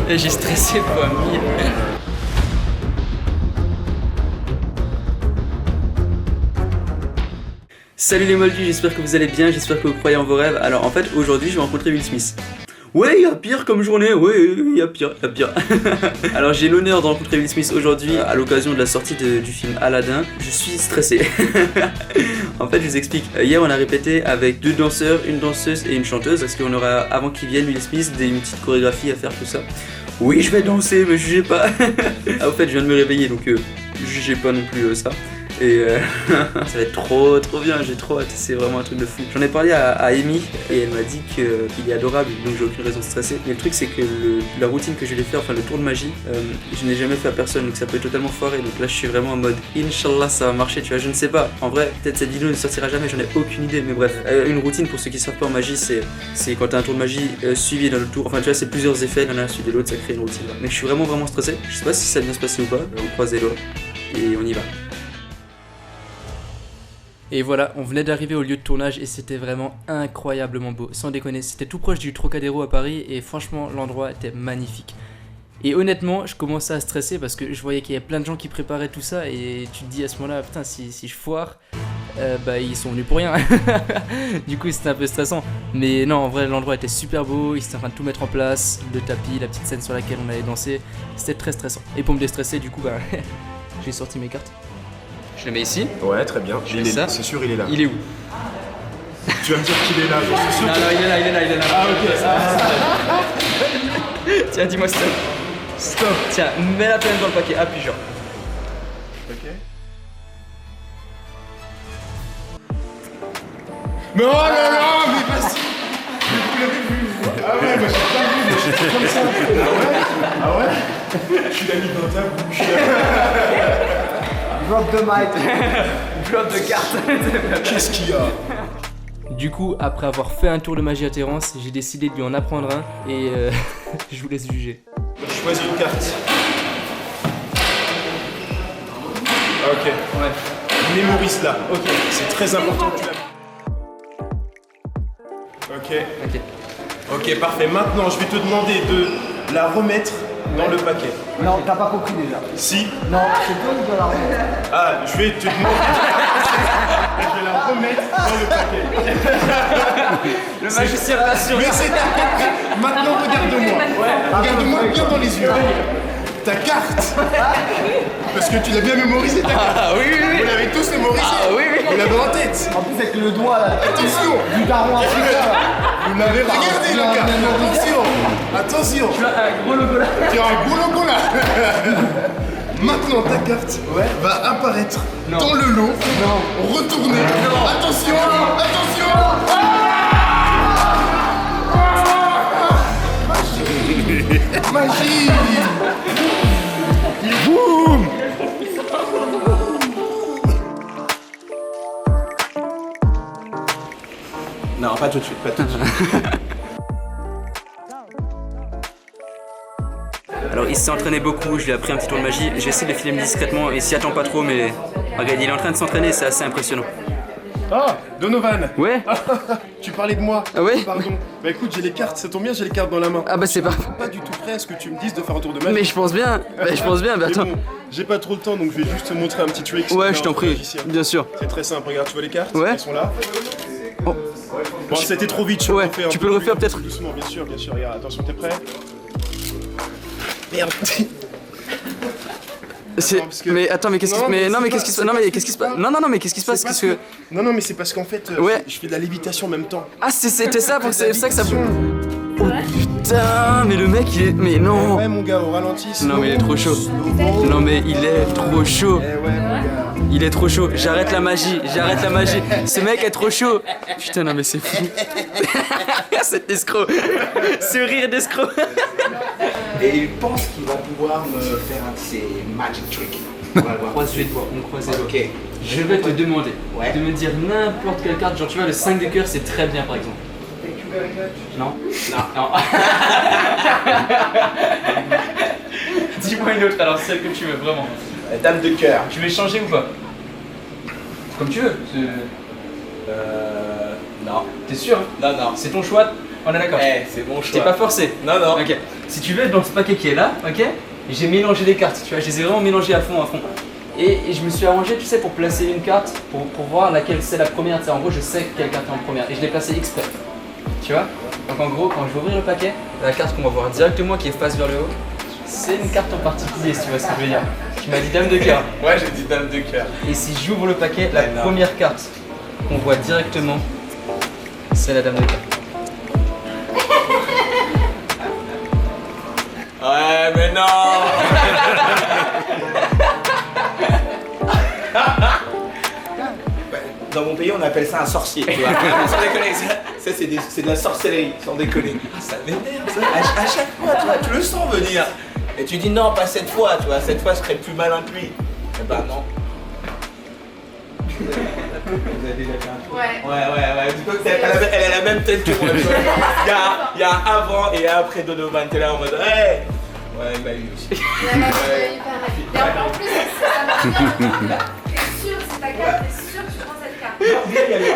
J'ai stressé fois 1000. Salut les moldus, j'espère que vous allez bien, j'espère que vous croyez en vos rêves. Alors en fait, aujourd'hui, je vais rencontrer Will Smith. Ouais, il y a pire comme journée, ouais, il y a pire, Alors j'ai l'honneur de rencontrer Will Smith aujourd'hui à l'occasion de la sortie du film Aladdin. Je suis stressé. En fait, je vous explique. Hier, on a répété avec 2 danseurs, une danseuse et une chanteuse, parce qu'on aura, avant qu'il vienne, Will Smith, une petite chorégraphie à faire, tout ça. Oui, je vais danser, mais jugez pas. Ah, au fait, je viens de me réveiller, donc jugez pas non plus ça. Et ça va être trop bien, j'ai trop hâte, c'est vraiment un truc de fou. J'en ai parlé à Amy et elle m'a dit qu'il est adorable, donc j'ai aucune raison de stresser. Mais le truc c'est que la routine que je vais faire, enfin le tour de magie, je n'ai jamais fait à personne, donc ça peut être totalement foiré. Donc là je suis vraiment en mode Inch'Allah ça va marcher, tu vois, je ne sais pas. En vrai, peut-être cette vidéo ne sortira jamais, j'en ai aucune idée, mais bref. Une routine pour ceux qui savent pas en magie, c'est quand t'as un tour de magie suivi d'un autre tour, enfin tu vois, c'est plusieurs effets, l'un à la suite de l'autre, ça crée une routine. Mais je suis vraiment stressé, je sais pas si ça va bien se passer ou pas, on croise les doigts et on y va. Et voilà, on venait d'arriver au lieu de tournage et c'était vraiment incroyablement beau, sans déconner. C'était tout proche du Trocadéro à Paris et franchement l'endroit était magnifique. Et honnêtement, je commençais à stresser parce que je voyais qu'il y avait plein de gens qui préparaient tout ça et tu te dis à ce moment-là, putain, si je foire, bah ils sont venus pour rien. Du coup c'était un peu stressant. Mais non, en vrai l'endroit était super beau, ils étaient en train de tout mettre en place, le tapis, la petite scène sur laquelle on allait danser. C'était très stressant. Et pour me déstresser, du coup, bah j'ai sorti mes cartes. Je le mets ici. Ouais, très bien. C'est sûr, il est là. Il est où? Tu vas me dire qu'il est là, j'en suis sûr. Non, il est là. Ah, ok. Tiens, dis-moi stop. Stop. Tiens, mets la peine dans le paquet. Appuie, genre. Ok. Mais oh là là, mais vas-y. Vous l'avez vu? Ah ouais, moi j'ai pas vu, mais j'étais comme ça. Ah ouais? Tu l'as mis dans ta bouche. Drop the mic. Drop de carte. Qu'est-ce qu'il y a? Du coup, après avoir fait un tour de magie à Terence, j'ai décidé de lui en apprendre un et je vous laisse juger. Choisis une carte. Ok. Ouais. Mémorise-la. Ok. C'est très important que tu la... Ok. Ok, parfait. Maintenant, je vais te demander de la remettre dans le paquet. Non, t'as pas compris déjà. Si. Non, c'est toi ou dois la remettre? Ah, je vais te demander. Je vais la remettre dans le paquet. Le magicien rassure. Mais c'est maintenant, regarde-moi. Regarde-moi bien dans les yeux. Ta carte. Parce que tu l'as bien mémorisé ta carte. Ah oui. Vous l'avez tous mémorisé. Ah oui. Vous l'avez en tête. En plus avec le doigt là. Attention. Du daron africain. Vous l'avez regardé la carte. Attention. Tu as un gros logo là. Tu as un gros logo là. Maintenant ta carte va apparaître dans le lot. Non. Retournez. Attention. Attention. Magie. Boum. Non, pas tout de suite, pas tout de suite. Alors il s'est entraîné beaucoup, je lui ai appris un petit tour de magie. J'essaie de le filmer discrètement, il s'y attend pas trop mais... Regarde, il est en train de s'entraîner, c'est assez impressionnant. Ah, Donovan. Ouais. Tu parlais de moi. Ah ouais. Pardon. Bah écoute, j'ai les cartes, ça tombe bien, j'ai les cartes dans la main. Ah bah c'est pas... Pas du tout prêt à ce que tu me dises de faire un tour de magie. Mais je pense bien, mais Mais attends. bon, j'ai pas trop le temps donc je vais juste te montrer un petit trick. Ouais, je t'en prie, bien sûr. C'est très simple, regarde, tu vois les cartes? Ouais. Elles sont là. Oh. Bon, c'était trop vite, je Ouais, refais un tu peu peux le refaire plus peut-être? doucement, bien sûr, regarde, attention, t'es prêt? Merde. parce que- Mais attends, mais qu'est-ce qui se passe? Non, mais qu'est-ce qui se passe? Non mais qu'est-ce qui se passe? Non mais qu'est-ce qui se passe? Qu'est-ce que... Non, mais c'est parce qu'en fait, Ouais. je fais de la lévitation en même temps. Ah c'était ça, c'est ça que ça... Lévitation. Oh putain, mais le mec il est... Mais non. Ouais, mon gars, au ralenti. Non mais il est trop chaud. Non mais il est trop chaud. Eh ouais, mon gars. Il est trop chaud, j'arrête la magie. Ce mec est trop chaud. Putain, non mais c'est fou. Cet escroc. Ce rire d'escroc. Et il pense qu'il va pouvoir me faire un de ses magic tricks. On va le voir. Croise les doigts, on croise les doigts. Ok. Je vais te demander Ouais. de me dire n'importe quelle carte. Genre tu vois le 5 de cœur c'est très bien par exemple. Non. Dis-moi une autre alors, celle que tu veux vraiment. Dame de cœur. Tu veux changer ou pas? Comme tu veux. Non. T'es sûr? Non, non. C'est ton choix. On est d'accord. c'est mon Je choix. t'ai pas forcé. Non, non. Ok. Si tu veux, dans ce paquet qui est là, ok, j'ai mélangé les cartes, tu vois, je les ai vraiment mélangées à fond, à fond. Et je me suis arrangé, tu sais, pour placer une carte, pour voir laquelle c'est la première. Tu sais, en gros, je sais quelle carte est en première. Et je l'ai placée exprès. Tu vois? Donc en gros, quand je vais ouvrir le paquet, la carte qu'on va voir directement qui est face vers le haut, c'est une carte en particulier, si tu vois ce que je veux dire. Tu m'as dit dame de cœur. Ouais, j'ai dit dame de cœur. Et si j'ouvre le paquet, la première carte qu'on voit directement, c'est la dame de cœur. Ouais, mais non. Dans mon pays, on appelle ça un sorcier, tu vois. Sans déconner, ça c'est de la sorcellerie, sans déconner. Ah, ça m'énerve, ça. À chaque fois, tu vois, tu le sens venir. Et tu dis non, pas cette fois, tu vois. Cette fois, je serai plus malin que lui. Eh ben non. Vous avez déjà fait un tour? Ouais. Du coup, elle a la même tête que moi. Il y a un avant et un après Donovan. T'es là en mode hey. Ouais, il m'a eu aussi. Il m'a hyper rapide. Et en plus, ça marche bien. T'es sûr, c'est ta carte, t'es sûr que tu prends cette carte.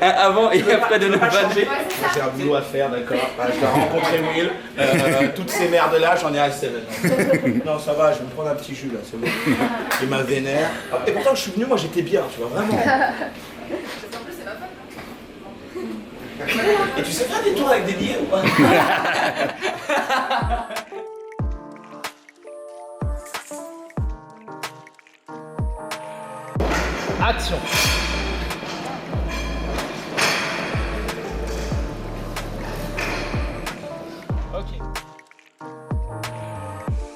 Avant et après de pas changer. Ouais, c'est ça. J'ai un boulot à faire, d'accord. Je dois rencontrer Will. Toutes ces merdes là, j'en ai assez maintenant. Non, ça va, je vais me prendre un petit jus là, c'est bon. Et ma vénère. Et pourtant, je suis venu, moi j'étais bien, tu vois, vraiment. En plus, c'est ma faute. Et tu sais faire des tours avec des billets ou pas? Action.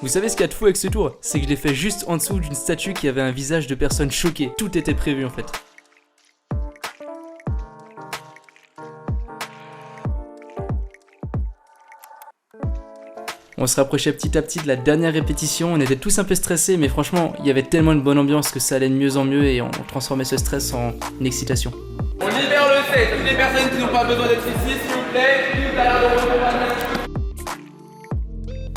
Vous savez ce qu'il y a de fou avec ce tour? C'est que je l'ai fait juste en dessous d'une statue qui avait un visage de personne choquée. Tout était prévu en fait. On se rapprochait petit à petit de la dernière répétition, on était tous un peu stressés, mais franchement, il y avait tellement une bonne ambiance que ça allait de mieux en mieux et on transformait ce stress en une excitation. On libère le set. Toutes les personnes qui n'ont pas besoin d'être ici, s'il vous plaît, tout à l'heure de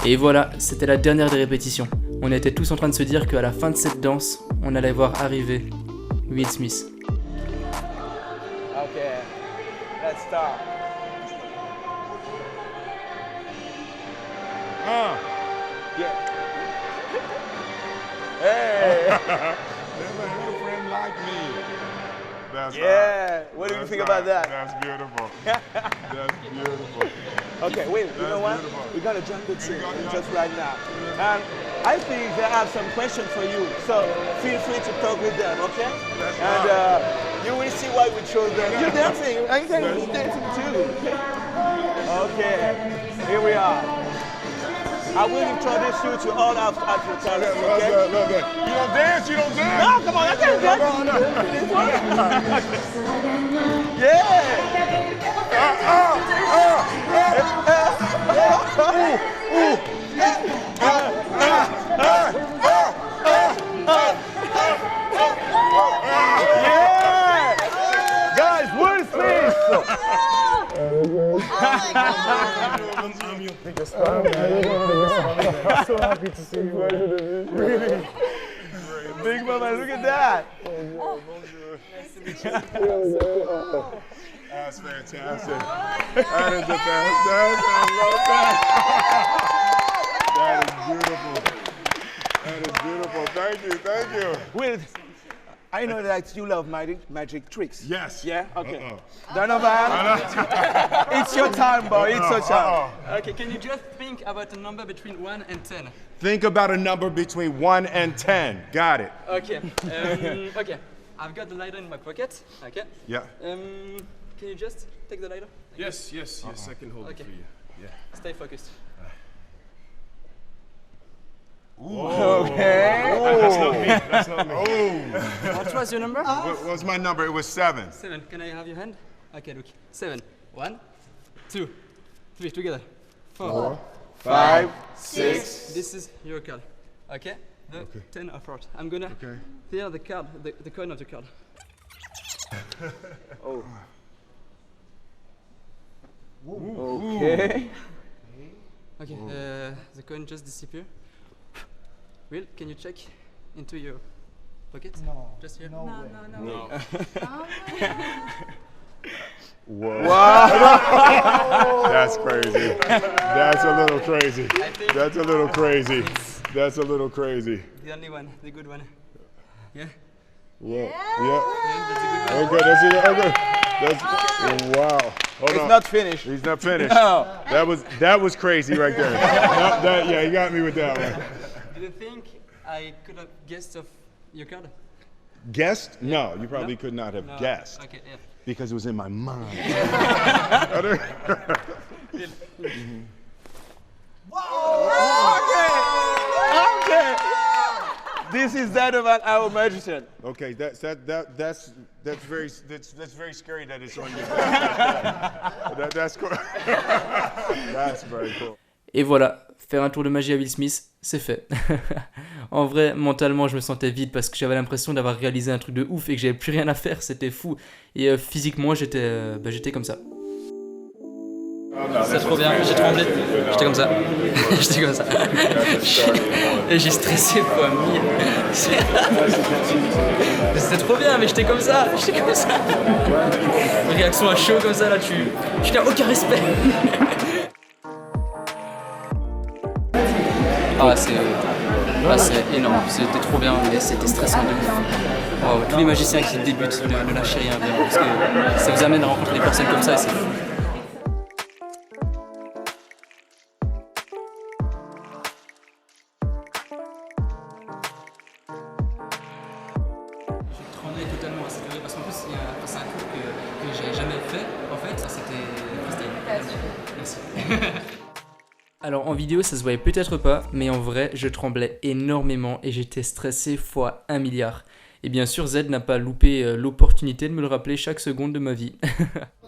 Et voilà, c'était la dernière des répétitions. On était tous en train de se dire qu'à la fin de cette danse, on allait voir arriver Will Smith. Ok, let's start. Yeah. Hey! There's a new friend like me. That's Yeah! What do you think about that? That's beautiful. That's beautiful. Okay, wait, you know what? beautiful. We're gonna jump the team Yeah. just right now. And I think they have some questions for you, so feel free to talk with them, okay? And you will see why we chose them. You're dancing, I can be dancing too. Okay, here we are. I will introduce you to all of your talents, okay? Look. You don't dance, you don't dance. No, come on, I can't dance. Yeah! Guys, Will Smith! I'm your biggest fan, man. I'm so happy to see you. Really? Big Mama, look at that! That's fantastic. That is the best. I love that. That is beautiful. That is beautiful. Thank you. Will, I know that you love magic tricks. Yes. Yeah? Okay. Uh-oh. Donovan, it's your time, boy. It's your time. Okay, can you just think about a number between 1 and 10? Think about a number between 1 and 10. Got it. Okay, okay. I've got the lighter in my pocket. Okay. Yeah. Can you just take the lighter? Yes. I can hold Okay. it for you. Yeah. Stay focused. Okay. That's not me. Oh. What was your number? What was my number? It was 7. 7. Can I have your hand? Okay, look. 7. 1, 2, 3. Together. 4, 5, 6. This is your card. Okay? The 10 of hearts. I'm gonna clear the card, the coin of the card. Okay. Okay, the coin just disappeared. Will, can you check into your pocket? No. Just here? No way. That That's crazy. That's a little crazy. That's a little crazy. That's a little crazy. The only one, the good one. Yeah. Yeah. That's a good one. Okay, that's it. Okay. That's wow. Hold It's on. not finished. He's not finished. No. That was crazy right there. No, yeah, you got me with that one. Do you think I could have guessed of your card? Guessed? No, you probably could not have guessed Okay, yeah. because it was in my mind. Okay. This is that of our magician. Okay, that's very scary that it's on you. That's cool. That's very cool. Et voilà, faire un tour de magie à Will Smith, c'est fait. En vrai, mentalement, je me sentais vide parce que j'avais l'impression d'avoir réalisé un truc de ouf et que j'avais plus rien à faire, c'était fou. Et physiquement, j'étais comme ça. C'est trop bien, j'ai tremblé, j'étais comme ça. J'étais comme ça. Et j'ai stressé fois 1000. C'était trop bien, mais j'étais comme ça, Réaction à chaud comme ça, là, tu n'as aucun respect. C'est énorme, c'était trop bien, mais c'était stressant de ouf. Wow, tous les magiciens qui débutent, ne lâchez rien, vraiment, parce que ça vous amène à rencontrer des personnes comme ça et c'est fou. J'ai tremblé totalement à cette période parce qu'en plus, c'est un truc que j'avais jamais fait, en fait, c'était Merci. Alors en vidéo ça se voyait peut-être pas, mais en vrai je tremblais énormément et j'étais stressé fois 1 milliard. Et bien sûr Z n'a pas loupé l'opportunité de me le rappeler chaque seconde de ma vie.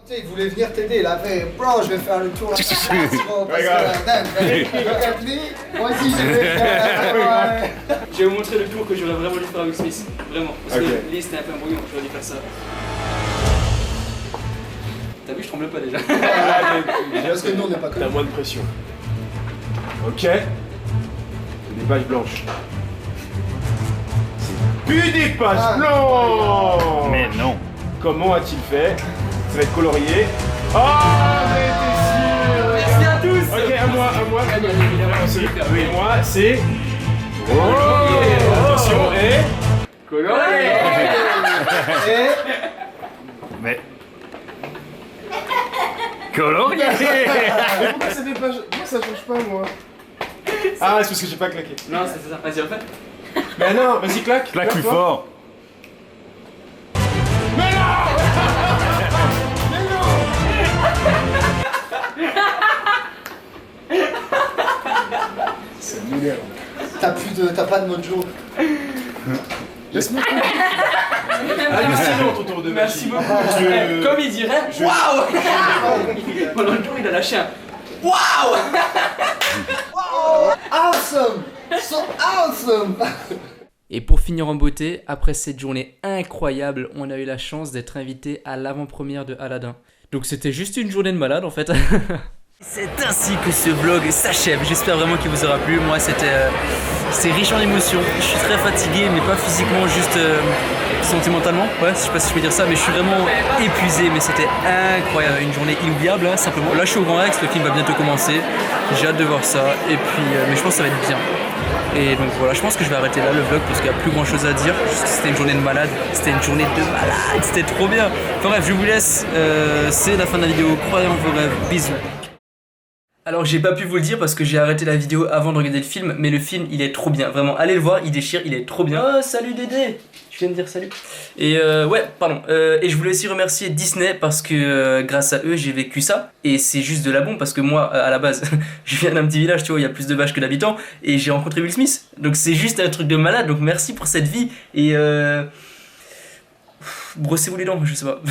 Il voulait venir t'aider, il a fait bro, je vais faire le tour là. Parce que moi aussi je vais faire. Je vais vous montrer le tour que j'aurais vraiment dû faire avec Smith. Vraiment. Parce que Lee c'était un peu un brouillon, j'aurais dû faire ça. T'as vu, je tremble pas déjà. Parce que nous on n'est pas T'as moins de pression. Ok. Des pages blanches. Plus des pages blanches. Mais non. Comment a-t-il fait? Ça va être colorié. Oh, j'ai été sûr. Merci à tous. Ok, à moi. Oui, moi, c'est... Oh, attention, et... Colorié. Mais. Colorié. Pourquoi c'est des pages... Pourquoi ça change pas, moi? Ah, c'est parce que j'ai pas claqué. Non, c'est ça. Vas-y, refais. Mais non, vas-y, claque. Claque plus fort. C'est mineur. T'as pas de mojo. Laisse-moi allez, c'est long ton tour de Merci magie. beaucoup. Comme il dirait, waouh. Pendant le tour, il a lâché un waouh. Awesome! So awesome! Et pour finir en beauté, après cette journée incroyable, on a eu la chance d'être invité à l'avant-première de Aladdin. Donc c'était juste une journée de malade en fait. C'est ainsi que ce vlog s'achève. J'espère vraiment qu'il vous aura plu. Moi c'était riche en émotions. Je suis très fatigué mais pas physiquement, juste sentimentalement. Ouais, je sais pas si je peux dire ça, mais je suis vraiment épuisé. Mais c'était incroyable, une journée inoubliable hein, simplement. Là je suis au Grand Rex, le film va bientôt commencer. J'ai hâte de voir ça. Et puis, mais je pense que ça va être bien. Et donc voilà, je pense que je vais arrêter là le vlog parce qu'il n'y a plus grand chose à dire. C'était une journée de malade, c'était une journée de malade, c'était trop bien. Enfin bref, je vous laisse, c'est la fin de la vidéo, croyez en vos rêves, bisous. Alors j'ai pas pu vous le dire parce que j'ai arrêté la vidéo avant de regarder le film, mais le film il est trop bien, vraiment allez le voir, il déchire, il est trop bien. Oh salut Dédé, je viens de dire salut. Et ouais, pardon, et je voulais aussi remercier Disney parce que grâce à eux j'ai vécu ça. Et c'est juste de la bombe parce que moi à la base, je viens d'un petit village, tu vois, il y a plus de vaches que d'habitants. Et j'ai rencontré Will Smith, donc c'est juste un truc de malade, donc merci pour cette vie. Et brossez-vous les dents, je sais pas.